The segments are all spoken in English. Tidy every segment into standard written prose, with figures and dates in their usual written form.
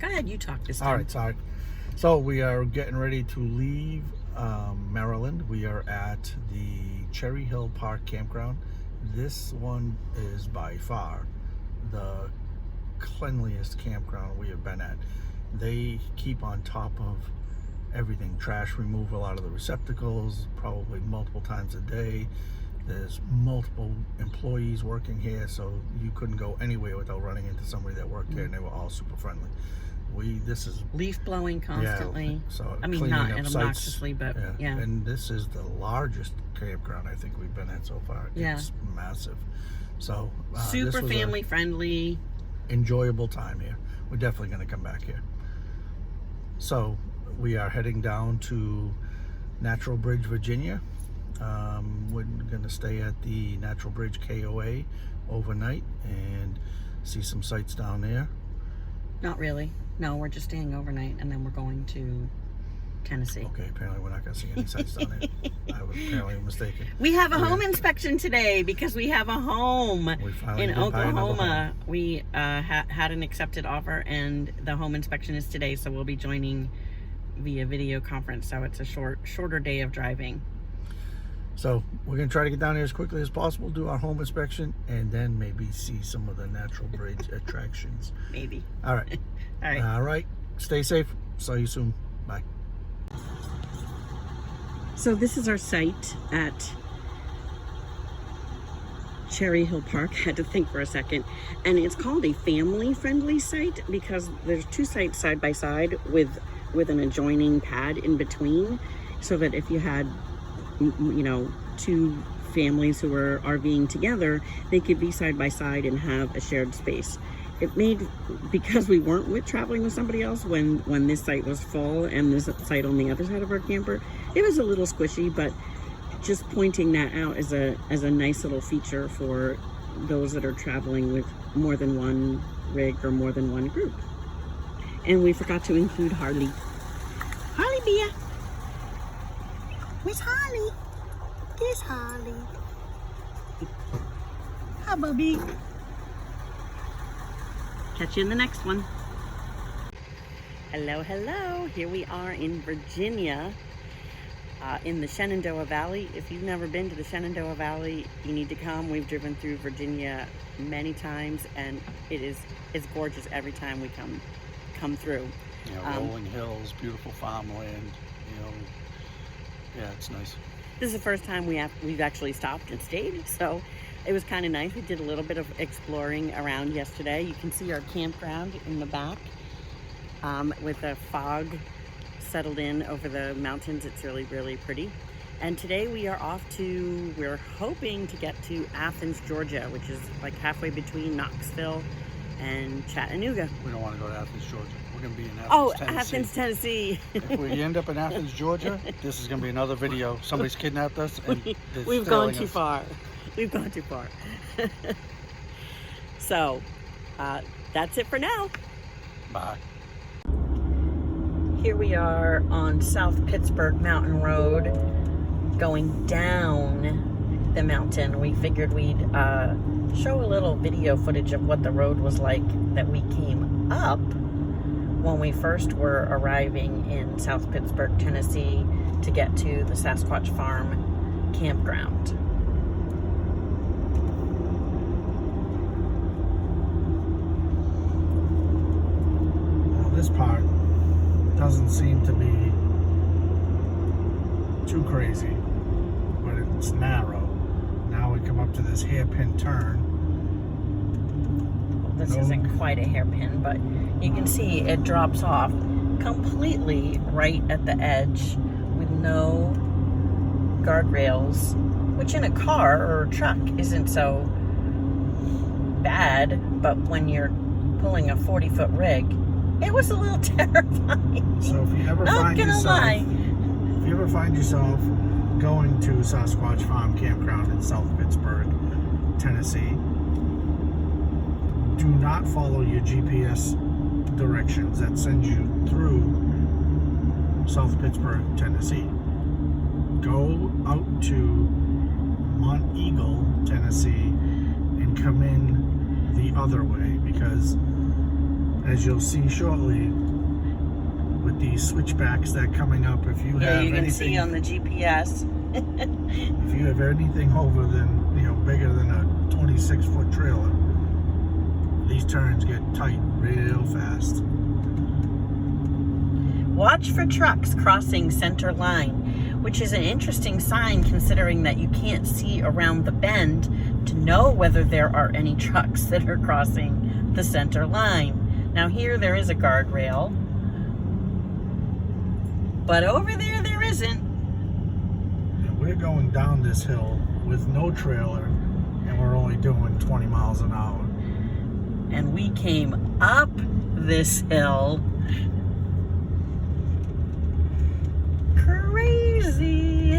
Go ahead, you talk this time. All right, sorry. So we are getting ready to leave Maryland. We are at the Cherry Hill Park Campground. This one is by far the cleanliest campground we have been at. They keep on top of everything. Trash removal out of the receptacles, probably multiple times a day. There's multiple employees working here, so you couldn't go anywhere without running into somebody that worked here, and they were all super friendly. This is leaf blowing constantly. Yeah, so I mean, not obnoxiously, but yeah. And this is the largest campground I think we've been at so far. Yeah. It's massive. So super family friendly. Enjoyable time here. We're definitely going to come back here. So we are heading down to Natural Bridge, Virginia. We're going to stay at the Natural Bridge KOA overnight and see some sights down there. Not really. No, we're just staying overnight and then we're going to Tennessee. Okay, apparently we're not going to see any sights down there. I was apparently mistaken. We have a home inspection today because we have a home in Oklahoma. We had an accepted offer and the home inspection is today, so we'll be joining via video conference. So it's a shorter day of driving. So we're going to try to get down here as quickly as possible, do our home inspection, and then maybe see some of the Natural Bridge attractions. Maybe. All right. All right. All right. Stay safe. See you soon. Bye. So this is our site at Cherry Hill Park. I had to think for a second. And it's called a family-friendly site because there's two sites side by side with an adjoining pad in between, so that if you had, you know, two families who were RVing together, they could be side by side and have a shared space. It made, because we weren't traveling with somebody else when this site was full and this site on the other side of our camper, it was a little squishy, but just pointing that out as a nice little feature for those that are traveling with more than one rig or more than one group. And we forgot to include Harley. Harley, Bia. Where's Harley? There's Harley. Hi, Bubby. Catch you in the next one. Hello, hello. Here we are in Virginia, in the Shenandoah Valley. If you've never been to the Shenandoah Valley, you need to come. We've driven through Virginia many times, and it's gorgeous every time we come through. Yeah, rolling hills, beautiful farmland. You know, yeah, it's nice. This is the first time we've actually stopped and stayed, so it was kind of nice. We did a little bit of exploring around yesterday. You can see our campground in the back with the fog settled in over the mountains. It's really, really pretty. And today we're hoping to get to Athens, Georgia, which is like halfway between Knoxville and Chattanooga. We don't want to go to Athens, Georgia. We're going to be in Athens, Tennessee. Athens, Tennessee. If we end up in Athens, Georgia, this is going to be another video. Somebody's kidnapped us. And We've gone too far. We've gone too far. So, that's it for now. Bye. Here we are on South Pittsburg Mtn Road, going down the mountain. We figured we'd show a little video footage of what the road was like that we came up when we first were arriving in South Pittsburg, Tennessee, to get to the Sasquatch Farm campground. Well, this part doesn't seem to be too crazy, but it's narrow. Now we come up to this hairpin turn. Well, this isn't quite a hairpin, but you can see it drops off completely right at the edge with no guardrails, which in a car or a truck isn't so bad, but when you're pulling a 40-foot rig, it was a little terrifying. So if you ever find yourself going to Sasquatch Farm Campground in South Pittsburg, Tennessee, do not follow your GPS directions that send you through South Pittsburg, Tennessee. Go out to Mont Eagle, Tennessee, and come in the other way, because as you'll see shortly, with these switchbacks that are coming up, if you have you can anything, see on the GPS. if you have anything over than, bigger than a 26-foot trailer, these turns get tight real fast. Watch for trucks crossing center line, which is an interesting sign considering that you can't see around the bend to know whether there are any trucks that are crossing the center line. Now here there is a guardrail, but over there, there isn't. And we're going down this hill with no trailer, and we're only doing 20 miles an hour. And we came up this hill. Crazy.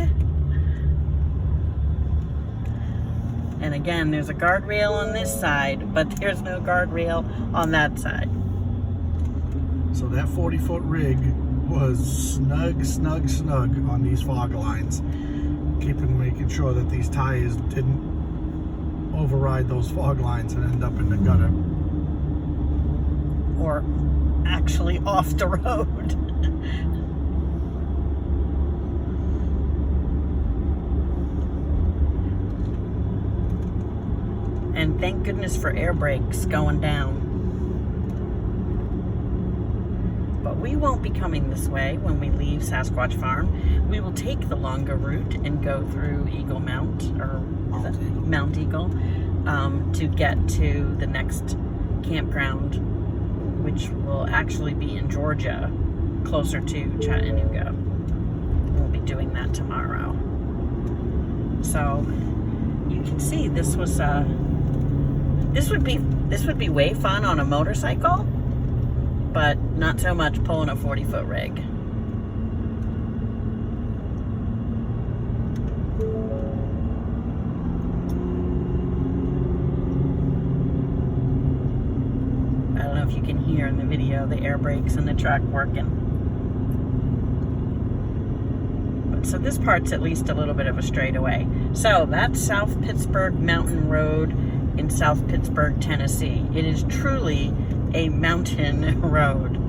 And again, there's a guardrail on this side, but there's no guardrail on that side. So that 40-foot rig was snug on these fog lines, making sure that these tires didn't override those fog lines and end up in the gutter. Or actually off the road. And thank goodness for air brakes going down. But we won't be coming this way when we leave Sasquatch Farm. We will take the longer route and go through Eagle Mount, or Mount Eagle, to get to the next campground, which will actually be in Georgia, closer to Chattanooga. We'll be doing that tomorrow. So you can see this was this would be way fun on a motorcycle, but not so much pulling a 40-foot rig. I don't know if you can hear in the video the air brakes and the truck working. But so this part's at least a little bit of a straightaway. So that's South Pittsburg Mtn Road in South Pittsburg, Tennessee. It is truly a mountain road.